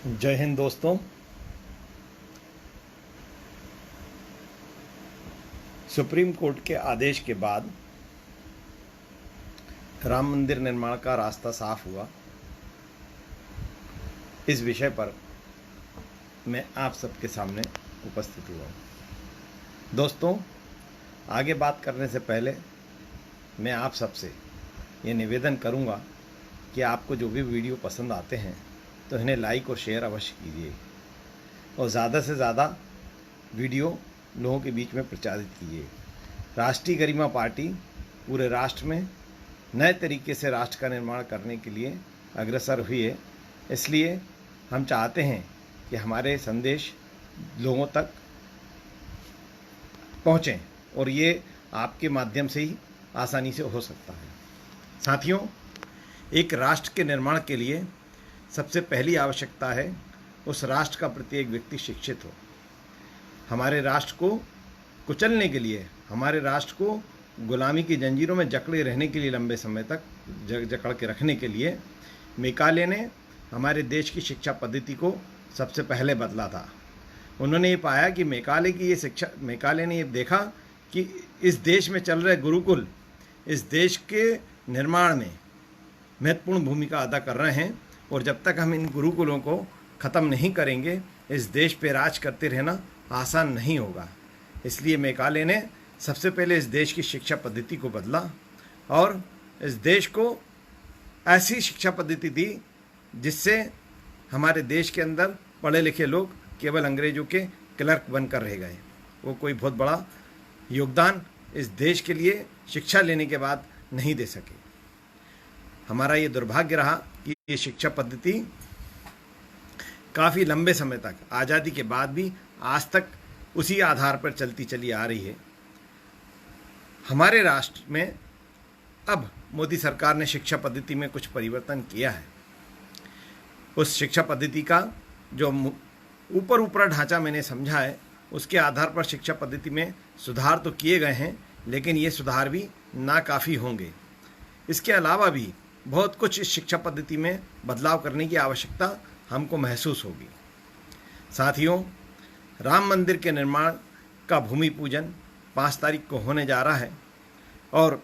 जय हिंद दोस्तों। Supreme court के आदेश के बाद राम मंदिर निर्माण का रास्ता साफ हुआ। इस विषय पर मैं आप सबके सामने उपस्थित हुआ हूँ। दोस्तों, आगे बात करने से पहले मैं आप सबसे ये निवेदन करूँगा कि आपको जो भी वीडियो पसंद आते हैं तो इन्हें लाइक और शेयर अवश्य कीजिए और ज़्यादा से ज़्यादा वीडियो लोगों के बीच में प्रचारित कीजिए। राष्ट्रीय गरिमा पार्टी पूरे राष्ट्र में नए तरीके से राष्ट्र का निर्माण करने के लिए अग्रसर हुई है। इसलिए हम चाहते हैं कि हमारे संदेश लोगों तक पहुँचें और ये आपके माध्यम से ही आसानी से हो सकता है। साथियों, एक राष्ट्र के निर्माण के लिए सबसे पहली आवश्यकता है उस राष्ट्र का प्रत्येक व्यक्ति शिक्षित हो। हमारे राष्ट्र को कुचलने के लिए, हमारे राष्ट्र को गुलामी की जंजीरों में जकड़े रहने के लिए, लंबे समय तक जकड़ के रखने के लिए मेकाले ने हमारे देश की शिक्षा पद्धति को सबसे पहले बदला था। उन्होंने ये पाया कि मेकाले ने ये देखा कि इस देश में चल रहे गुरुकुल इस देश के निर्माण में महत्वपूर्ण भूमिका अदा कर रहे हैं और जब तक हम इन गुरुकुलों को ख़त्म नहीं करेंगे इस देश पे राज करते रहना आसान नहीं होगा। इसलिए मेकाले ने सबसे पहले इस देश की शिक्षा पद्धति को बदला और इस देश को ऐसी शिक्षा पद्धति दी जिससे हमारे देश के अंदर पढ़े लिखे लोग केवल अंग्रेज़ों के क्लर्क बनकर रह गए। वो कोई बहुत बड़ा योगदान इस देश के लिए शिक्षा लेने के बाद नहीं दे सके। हमारा ये दुर्भाग्य रहा कि ये शिक्षा पद्धति काफ़ी लंबे समय तक, आज़ादी के बाद भी आज तक उसी आधार पर चलती चली आ रही है। हमारे राष्ट्र में अब मोदी सरकार ने शिक्षा पद्धति में कुछ परिवर्तन किया है। उस शिक्षा पद्धति का जो ऊपर ढांचा मैंने समझा है उसके आधार पर शिक्षा पद्धति में सुधार तो किए गए हैं, लेकिन ये सुधार भी नाकाफ़ी होंगे। इसके अलावा भी बहुत कुछ इस शिक्षा पद्धति में बदलाव करने की आवश्यकता हमको महसूस होगी। साथियों, राम मंदिर के निर्माण का भूमि पूजन 5 तारीख को होने जा रहा है और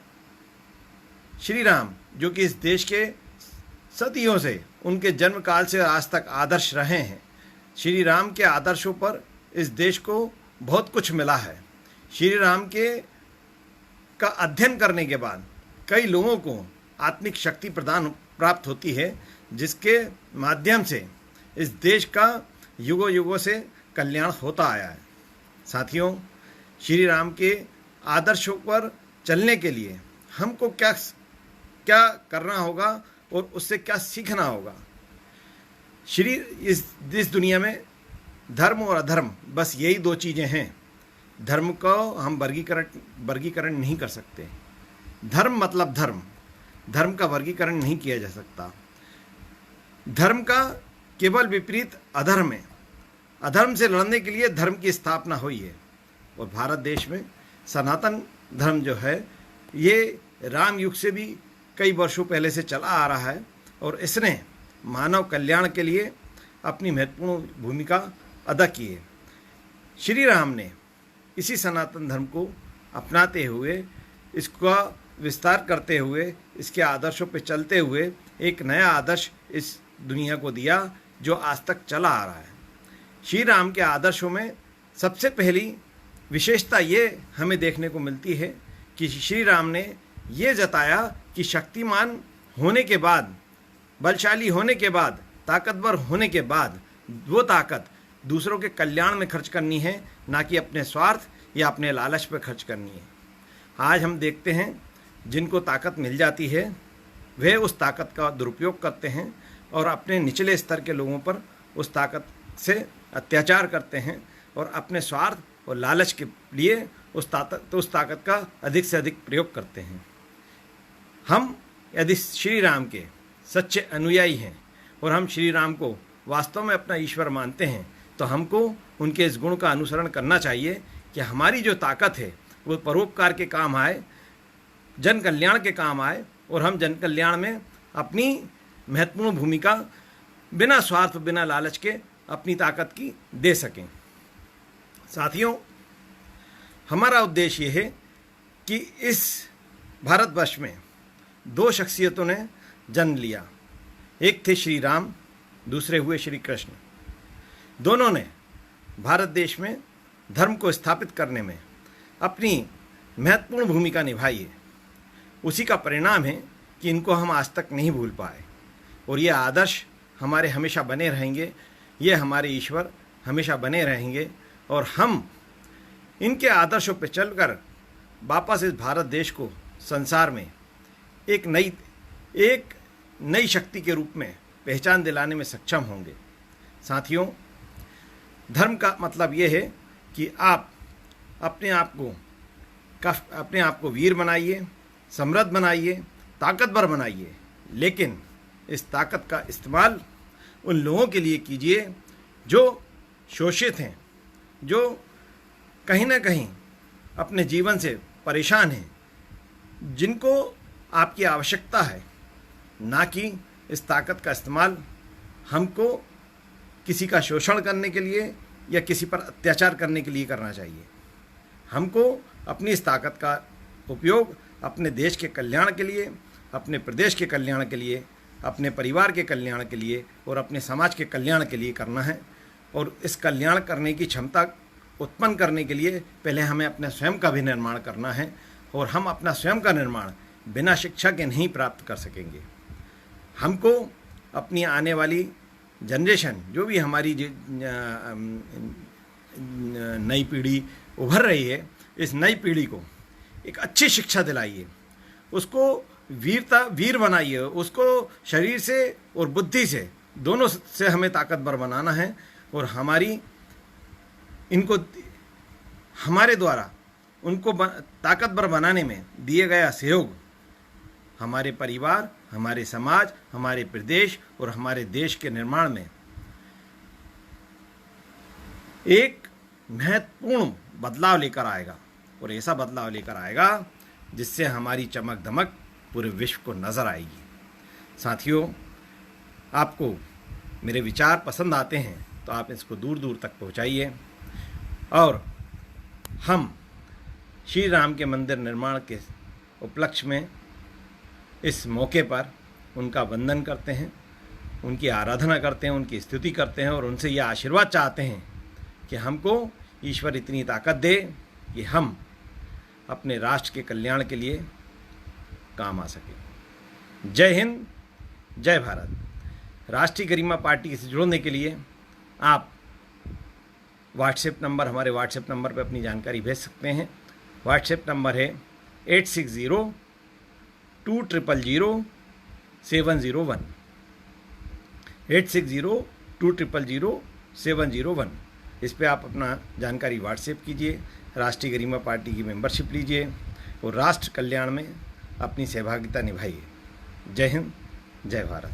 श्री राम जो कि इस देश के सदियों से, उनके जन्म काल से आज तक आदर्श रहे हैं, श्री राम के आदर्शों पर इस देश को बहुत कुछ मिला है। श्री राम के का अध्ययन करने के बाद कई लोगों को आत्मिक शक्ति प्राप्त होती है जिसके माध्यम से इस देश का युगों युगों से कल्याण होता आया है। साथियों, श्री राम के आदर्शों पर चलने के लिए हमको क्या क्या करना होगा और उससे क्या सीखना होगा। इस दुनिया में धर्म और अधर्म बस यही 2 चीज़ें हैं। धर्म को हम वर्गीकरण नहीं कर सकते। धर्म मतलब धर्म का वर्गीकरण नहीं किया जा सकता। धर्म का केवल विपरीत अधर्म है। अधर्म से लड़ने के लिए धर्म की स्थापना हुई है और भारत देश में सनातन धर्म जो है ये राम युग से भी कई वर्षों पहले से चला आ रहा है और इसने मानव कल्याण के लिए अपनी महत्वपूर्ण भूमिका अदा की है। श्री राम ने इसी सनातन धर्म को अपनाते हुए, इसका विस्तार करते हुए, इसके आदर्शों पर चलते हुए एक नया आदर्श इस दुनिया को दिया जो आज तक चला आ रहा है। श्री राम के आदर्शों में सबसे पहली विशेषता ये हमें देखने को मिलती है कि श्री राम ने ये जताया कि शक्तिमान होने के बाद, बलशाली होने के बाद, ताकतवर होने के बाद वो ताकत दूसरों के कल्याण में खर्च करनी है, ना कि अपने स्वार्थ या अपने लालच पर खर्च करनी है। आज हम देखते हैं जिनको ताकत मिल जाती है वे उस ताकत का दुरुपयोग करते हैं और अपने निचले स्तर के लोगों पर उस ताकत से अत्याचार करते हैं और अपने स्वार्थ और लालच के लिए उस ताकत का अधिक से अधिक प्रयोग करते हैं। हम यदि श्री राम के सच्चे अनुयायी हैं और हम श्री राम को वास्तव में अपना ईश्वर मानते हैं तो हमको उनके इस गुण का अनुसरण करना चाहिए कि हमारी जो ताकत है वो परोपकार के काम आए, जन कल्याण के काम आए और हम जन कल्याण में अपनी महत्वपूर्ण भूमिका बिना स्वार्थ बिना लालच के अपनी ताकत की दे सकें। साथियों, हमारा उद्देश्य ये है कि इस भारतवर्ष में दो शख्सियतों ने जन्म लिया। एक थे श्री राम, दूसरे हुए श्री कृष्ण। दोनों ने भारत देश में धर्म को स्थापित करने में अपनी महत्वपूर्ण भूमिका निभाई है। उसी का परिणाम है कि इनको हम आज तक नहीं भूल पाए और ये आदर्श हमारे हमेशा बने रहेंगे। ये हमारे ईश्वर हमेशा बने रहेंगे और हम इनके आदर्शों पर चलकर वापस इस भारत देश को संसार में एक नई शक्ति के रूप में पहचान दिलाने में सक्षम होंगे। साथियों, धर्म का मतलब ये है कि आप अपने आप को वीर बनाइए, समृद्ध बनाइए, ताकतवर बनाइए, लेकिन इस ताकत का इस्तेमाल उन लोगों के लिए कीजिए जो शोषित हैं, जो कहीं ना कहीं अपने जीवन से परेशान हैं, जिनको आपकी आवश्यकता है। ना कि इस ताकत का इस्तेमाल हमको किसी का शोषण करने के लिए या किसी पर अत्याचार करने के लिए करना चाहिए। हमको अपनी इस ताकत का उपयोग अपने देश के कल्याण के लिए, अपने प्रदेश के कल्याण के लिए, अपने परिवार के कल्याण के लिए और अपने समाज के कल्याण के लिए करना है। और इस कल्याण करने की क्षमता उत्पन्न करने के लिए पहले हमें अपने स्वयं का भी निर्माण करना है और हम अपना स्वयं का निर्माण बिना शिक्षा के नहीं प्राप्त कर सकेंगे। हमको अपनी आने वाली जनरेशन, जो भी हमारी नई पीढ़ी उभर रही है, इस नई पीढ़ी को एक अच्छी शिक्षा दिलाइए, उसको वीर बनाइए, उसको शरीर से और बुद्धि से, दोनों से हमें ताकतवर बनाना है। और हमारे द्वारा उनको ताकतवर बनाने में दिए गया सहयोग हमारे परिवार, हमारे समाज, हमारे प्रदेश और हमारे देश के निर्माण में एक महत्वपूर्ण बदलाव लेकर आएगा। और ऐसा बदलाव लेकर आएगा जिससे हमारी चमक दमक पूरे विश्व को नज़र आएगी। साथियों, आपको मेरे विचार पसंद आते हैं तो आप इसको दूर दूर तक पहुंचाइए और हम श्री राम के मंदिर निर्माण के उपलक्ष्य में इस मौके पर उनका वंदन करते हैं, उनकी आराधना करते हैं, उनकी स्तुति करते हैं और उनसे यह आशीर्वाद चाहते हैं कि हमको ईश्वर इतनी ताकत दे कि हम अपने राष्ट्र के कल्याण के लिए काम आ सकें। जय हिंद, जय भारत। राष्ट्रीय गरिमा पार्टी से जुड़ने के लिए आप व्हाट्सएप नंबर, हमारे व्हाट्सएप नंबर पर अपनी जानकारी भेज सकते हैं। व्हाट्सएप नंबर है 8602000701, 8602000701। इस पे आप अपना जानकारी व्हाट्सएप कीजिए, राष्ट्रीय गरिमा पार्टी की मेंबरशिप लीजिए और राष्ट्र कल्याण में अपनी सहभागिता निभाइए। जय हिंद, जय भारत।